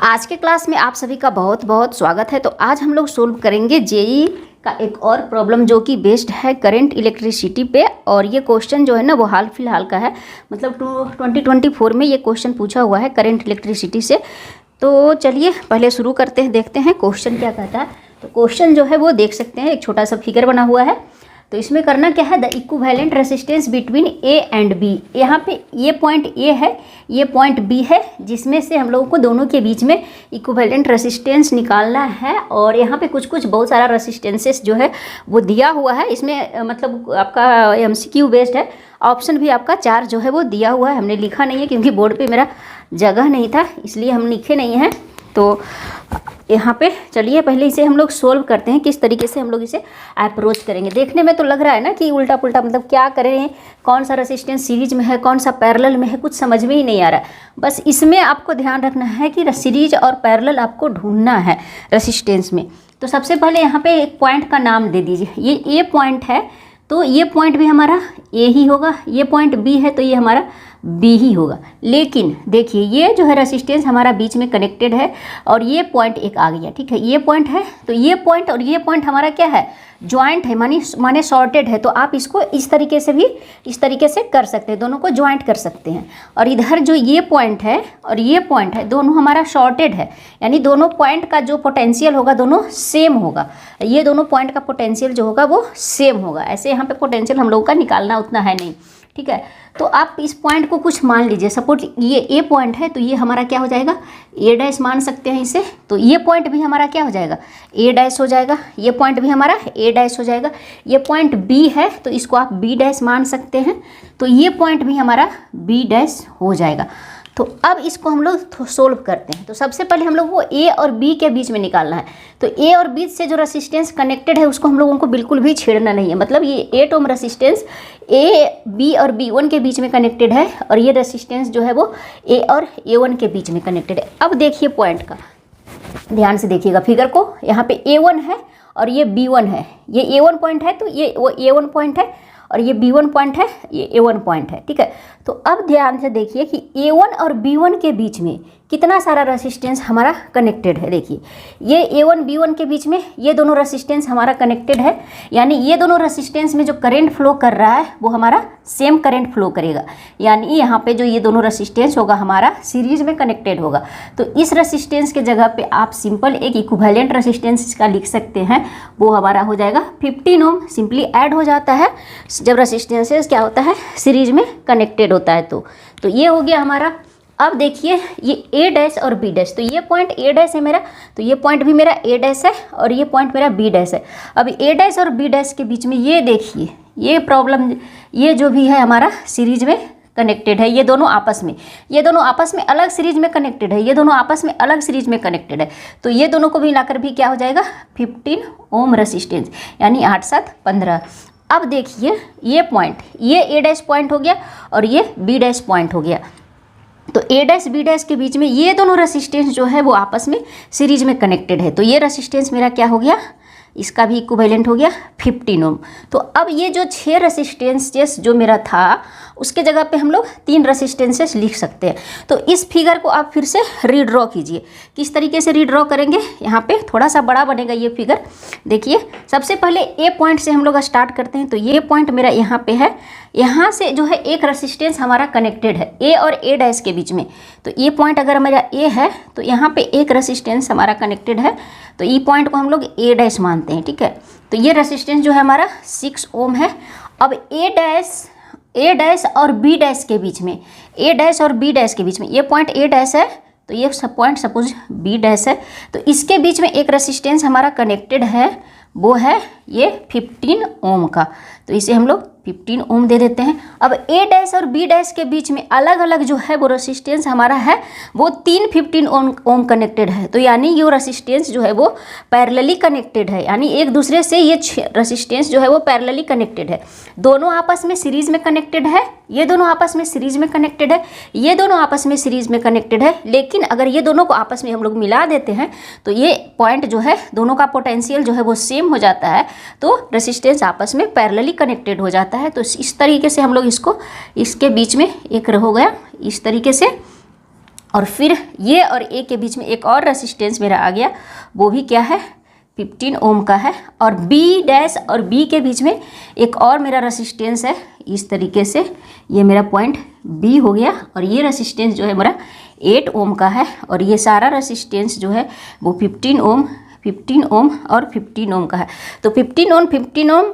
आज के क्लास में आप सभी का बहुत बहुत स्वागत है। तो आज हम लोग सोल्व करेंगे जेईई का एक और प्रॉब्लम जो कि बेस्ड है करंट इलेक्ट्रिसिटी पे। और ये क्वेश्चन जो है ना वो हाल फिलहाल का है, मतलब 2024 में ये क्वेश्चन पूछा हुआ है करंट इलेक्ट्रिसिटी से। तो चलिए पहले शुरू करते हैं, देखते हैं क्वेश्चन क्या कहता है। तो क्वेश्चन जो है वो देख सकते हैं, एक छोटा सा फिगर बना हुआ है। तो इसमें करना क्या है, the equivalent resistance between A and B. यहाँ पे ये पॉइंट ए है, ये पॉइंट बी है, जिसमें से हम लोगों को दोनों के बीच में इक्विवेलेंट रेसिस्टेंस निकालना है। और यहाँ पे कुछ कुछ बहुत सारा रेसिस्टेंसेस जो है वो दिया हुआ है। इसमें मतलब आपका एमसीक्यू बेस्ड है, ऑप्शन भी आपका 4 जो है वो दिया हुआ है। हमने लिखा नहीं है क्योंकि बोर्ड पे मेरा जगह नहीं था, इसलिए हम लिखे नहीं हैं। तो यहाँ पे चलिए पहले इसे हम लोग सोल्व करते हैं, किस तरीके से हम लोग इसे अप्रोच करेंगे। देखने में तो लग रहा है ना कि उल्टा पुल्टा, मतलब क्या करें, कौन सा रेसिस्टेंस सीरीज में है, कौन सा पैरेलल में है, कुछ समझ में ही नहीं आ रहा है। बस इसमें आपको ध्यान रखना है कि सीरीज और पैरेलल आपको ढूंढना है रेसिस्टेंस में। तो सबसे पहले यहाँ पे एक पॉइंट का नाम दे दीजिए। ये ए पॉइंट है तो ये पॉइंट भी हमारा ए ही होगा, ये पॉइंट बी है तो ये हमारा बी ही होगा। लेकिन देखिए ये जो है रेसिस्टेंस हमारा बीच में कनेक्टेड है और ये पॉइंट एक आ गया, ठीक है, ये पॉइंट है। तो ये पॉइंट और ये पॉइंट हमारा क्या है, ज्वाइंट है, माने शॉर्टेड है। तो आप इसको इस तरीके से भी इस तरीके से कर सकते हैं, दोनों को ज्वाइंट कर सकते हैं। और इधर जो ये पॉइंट है और ये पॉइंट है, दोनों हमारा शॉर्टेड है, यानी दोनों पॉइंट का जो पोटेंशियल होगा दोनों सेम होगा। ये दोनों पॉइंट का पोटेंशियल जो होगा वो सेम होगा। ऐसे यहाँ पे पोटेंशियल हम लोगों का निकालना उतना है नहीं, ठीक है। तो आप इस पॉइंट को कुछ मान लीजिए, सपोज ये ए पॉइंट है तो ये हमारा क्या हो जाएगा, ए डैश मान सकते हैं इसे। तो ये पॉइंट भी हमारा क्या हो जाएगा, ए डैश हो जाएगा। ये पॉइंट भी हमारा ए डैश हो जाएगा। ये पॉइंट बी है तो इसको आप बी डैश मान सकते हैं। तो ये पॉइंट भी हमारा बी डैश हो जाएगा। तो अब इसको हम लोग सोल्व करते हैं। तो सबसे पहले हम लोग को ए और बी के बीच में निकालना है। तो ए और बी से जो रेसिस्टेंस कनेक्टेड है उसको हम लोगों को बिल्कुल भी छेड़ना नहीं है। मतलब ये 8 ओम रेसिस्टेंस ए बी और B1 के बीच में कनेक्टेड है और ये रेसिस्टेंस जो है वो ए और A1 के बीच में कनेक्टेड है। अब देखिए पॉइंट का, ध्यान से देखिएगा फिगर को। यहाँ पे A1 है और ये B1 है। ये A1 पॉइंट है तो ये वो A1 पॉइंट है और ये B1 पॉइंट है, ये A1 पॉइंट है, ठीक है। तो अब ध्यान से देखिए कि A1 और B1 के बीच में कितना सारा रेसिस्टेंस हमारा कनेक्टेड है। देखिए ये A1 B1 के बीच में ये दोनों रेसिस्टेंस हमारा कनेक्टेड है, यानी ये दोनों रेसिस्टेंस में जो करंट फ्लो कर रहा है वो हमारा सेम करंट फ्लो करेगा। यानी यहाँ पे जो ये दोनों रेसिस्टेंस होगा हमारा सीरीज में कनेक्टेड होगा। तो इस रेसिस्टेंस के जगह पे आप सिंपल एक इक्विवेलेंट रेसिस्टेंस इसका लिख सकते हैं, वो हमारा हो जाएगा 15 ओम। सिंपली ऐड हो जाता है जब रेसिस्टेंसेस क्या होता है, सीरीज में कनेक्टेड होता है। तो ये हो गया हमारा। अब देखिए ये ए डैश और बी डैश, तो ये पॉइंट ए डैश है मेरा, तो ये पॉइंट भी मेरा ए डैश है और ये पॉइंट मेरा बी डैश है। अब ए डैश और बी डैश के बीच में ये देखिए ये प्रॉब्लम, ये जो भी है हमारा सीरीज में कनेक्टेड है। ये दोनों आपस में अलग सीरीज में कनेक्टेड है, ये दोनों आपस में अलग सीरीज में कनेक्टेड है। तो ये दोनों को भी मिलाकर भी क्या हो जाएगा, 15 ओम रेसिस्टेंस, यानी 8 7 15। अब देखिए ये पॉइंट, ये ए डैश पॉइंट हो गया और ये बी डैश पॉइंट हो गया। तो ए डैश बी डैश के बीच में ये दोनों रेसिस्टेंस जो है वो आपस में सीरीज में कनेक्टेड है। तो ये रेसिस्टेंस मेरा क्या हो गया, इसका भी इक्विवेलेंट हो गया 15 ओम। तो अब ये जो 6 रेसिस्टेंसेस जो मेरा था उसके जगह पे हम लोग 3 रेसिस्टेंसेस लिख सकते हैं। तो इस फिगर को आप फिर से रीड्रॉ कीजिए। किस तरीके से रीड्रॉ करेंगे, यहाँ पे थोड़ा सा बड़ा बनेगा ये फिगर। देखिए सबसे पहले ए पॉइंट से हम लोग स्टार्ट करते हैं। तो ये पॉइंट मेरा यहाँ पे है, यहाँ से जो है एक रेसिस्टेंस हमारा कनेक्टेड है ए और ए डैश के बीच में। तो ये पॉइंट अगर मेरा ए है तो यहाँ पे एक रेसिस्टेंस हमारा कनेक्टेड है, तो ई पॉइंट को हम लोग ए डैश मानते हैं, ठीक है। तो ये रेसिस्टेंस जो है हमारा 6 ओम है। अब ए डैश और बी डैश के बीच में, ए डैश और बी डैश के बीच में ये पॉइंट ए डैश है तो ये सब पॉइंट सपोज बी डैश है। तो इसके बीच में एक रेसिस्टेंस हमारा कनेक्टेड है, वो है ये 15 ओम का। तो इसे हम लोग 15 ओम दे देते हैं। अब ए डैश और बी डैश के बीच में अलग अलग जो है वो रेसिस्टेंस हमारा है, वो 3 15 ओम कनेक्टेड है। तो यानी ये रेसिस्टेंस जो है वो पैरेलली कनेक्टेड है, यानी एक दूसरे से ये रेसिस्टेंस जो है वो पैरेलली कनेक्टेड है। दोनों आपस में सीरीज में कनेक्टेड है, ये दोनों आपस में सीरीज में कनेक्टेड है, ये दोनों आपस में सीरीज में कनेक्टेड है। लेकिन अगर ये दोनों को आपस में हम लोग मिला देते हैं तो ये पॉइंट जो है दोनों का पोटेंशियल जो है वो सेम हो जाता है, तो रेसिस्टेंस आपस में पैरेलली कनेक्टेड हो जाता है। तो इस तरीके से हम लोग इसको, इसके बीच में एक हो गया इस तरीके से। और फिर ये और ए के बीच में एक और रेसिस्टेंस मेरा आ गया, वो भी क्या है 15 ओम का है। और बी डैश और बी के बीच में एक और मेरा रेसिस्टेंस है इस तरीके से, ये मेरा पॉइंट बी हो गया। और ये रेसिस्टेंस जो है मेरा 8 ओम का है और ये सारा रेसिस्टेंस जो है वो 15 ओम और 15 ओम का है। तो 15 ओम 15 ओम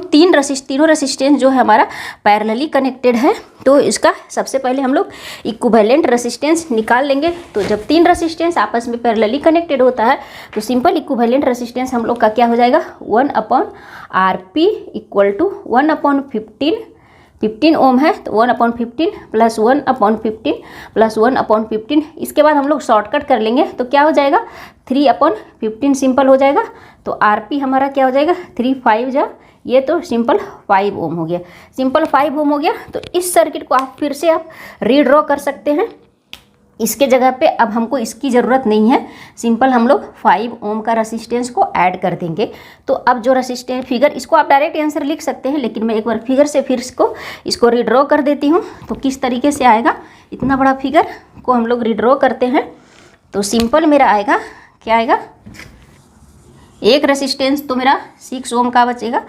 तीनों रेसिस्टेंस जो है हमारा पैरेलली कनेक्टेड है। तो इसका सबसे पहले हम लोग इक्विवेलेंट रेसिस्टेंस निकाल लेंगे। तो जब तीन रेसिस्टेंस आपस में पैरेलली कनेक्टेड होता है तो सिंपल इक्विवेलेंट रेसिस्टेंस हम लोग का क्या हो जाएगा 1/RP इक्वल टू 1/15 ओम है तो 1/15 प्लस 1/15 प्लस 1/15। इसके बाद हम लोग शॉर्टकट कर लेंगे तो क्या हो जाएगा 3/15 सिंपल हो जाएगा। तो आरपी हमारा क्या हो जाएगा 3 5 जा, ये तो सिंपल 5 ओम हो गया, सिंपल 5 ओम हो गया। तो इस सर्किट को आप फिर से आप रीड्रॉ कर सकते हैं। इसके जगह पे अब हमको इसकी ज़रूरत नहीं है, सिंपल हम लोग 5 ओम का रेसिस्टेंस को ऐड कर देंगे। तो अब जो रेसिस्टेंस फिगर, इसको आप डायरेक्ट आंसर लिख सकते हैं, लेकिन मैं एक बार फिगर से फिर इसको रीड्रॉ कर देती हूँ। तो किस तरीके से आएगा, इतना बड़ा फिगर को हम लोग रीड्रॉ करते हैं तो सिंपल मेरा आएगा, क्या आएगा, एक रेसिस्टेंस तो मेरा 6 ओम का बचेगा,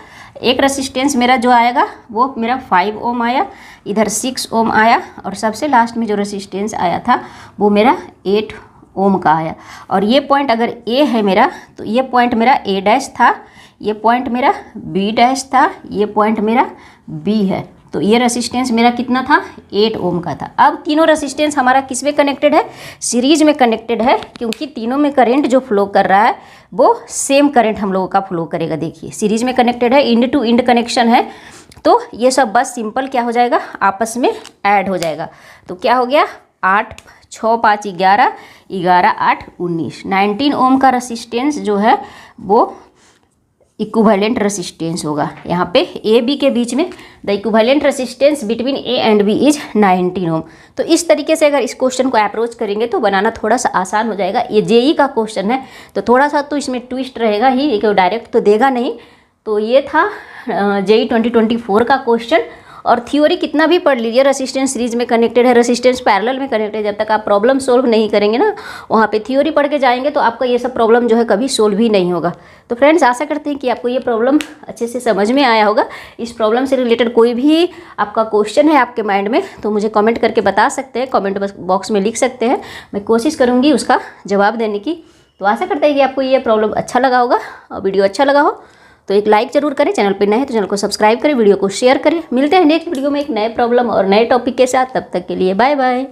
एक रेसिस्टेंस मेरा जो आएगा वो मेरा 5 ओम आया, इधर 6 ओम आया और सबसे लास्ट में जो रेसिस्टेंस आया था वो मेरा 8 ओम का आया। और ये पॉइंट अगर ए है मेरा तो ये पॉइंट मेरा ए डैश था, ये पॉइंट मेरा बी डैश था, ये पॉइंट मेरा बी है। तो ये रेसिस्टेंस मेरा कितना था 8 ओम का था। अब तीनों रेसिस्टेंस हमारा किस में कनेक्टेड है, सीरीज में कनेक्टेड है, क्योंकि तीनों में करंट जो फ्लो कर रहा है वो सेम करंट हम लोगों का फ्लो करेगा। देखिए सीरीज में कनेक्टेड है, इंड टू इंड कनेक्शन है, तो ये सब बस सिंपल क्या हो जाएगा आपस में ऐड हो जाएगा। तो क्या हो गया 8 6 5 11 11 8 19 19 ओम का रेसिस्टेंस जो है वो इक्विवेलेंट रेसिस्टेंस होगा। यहाँ पे ए बी के बीच में the equivalent resistance between A and B is 19 ohm. तो इस तरीके से अगर इस क्वेश्चन को अप्रोच करेंगे तो बनाना थोड़ा सा आसान हो जाएगा। ये जेई का क्वेश्चन है तो थोड़ा सा तो इसमें ट्विस्ट रहेगा ही, एक डायरेक्ट तो देगा नहीं। तो ये था जेई 2024 का क्वेश्चन। और थ्योरी कितना भी पढ़ लीजिए, रेसिस्टेंस सीरीज में कनेक्टेड है, रेसिस्टेंस पैरेलल में कनेक्टेड है, जब तक आप प्रॉब्लम सोल्व नहीं करेंगे ना, वहाँ पे थ्योरी पढ़ के जाएंगे तो आपका ये सब प्रॉब्लम जो है कभी सोल्व ही नहीं होगा। तो फ्रेंड्स आशा करते हैं कि आपको ये प्रॉब्लम अच्छे से समझ में आया होगा। इस प्रॉब्लम से रिलेटेड कोई भी आपका क्वेश्चन है आपके माइंड में तो मुझे कमेंट करके बता सकते हैं, कमेंट बॉक्स में लिख सकते हैं, मैं कोशिश करूँगी उसका जवाब देने की। तो आशा करते हैं कि आपको ये प्रॉब्लम अच्छा लगा होगा और वीडियो अच्छा लगा हो तो एक लाइक जरूर करें, चैनल पर नए हैं तो चैनल को सब्सक्राइब करें, वीडियो को शेयर करें। मिलते हैं नेक्स्ट वीडियो में एक नए प्रॉब्लम और नए टॉपिक के साथ, तब तक के लिए बाय बाय।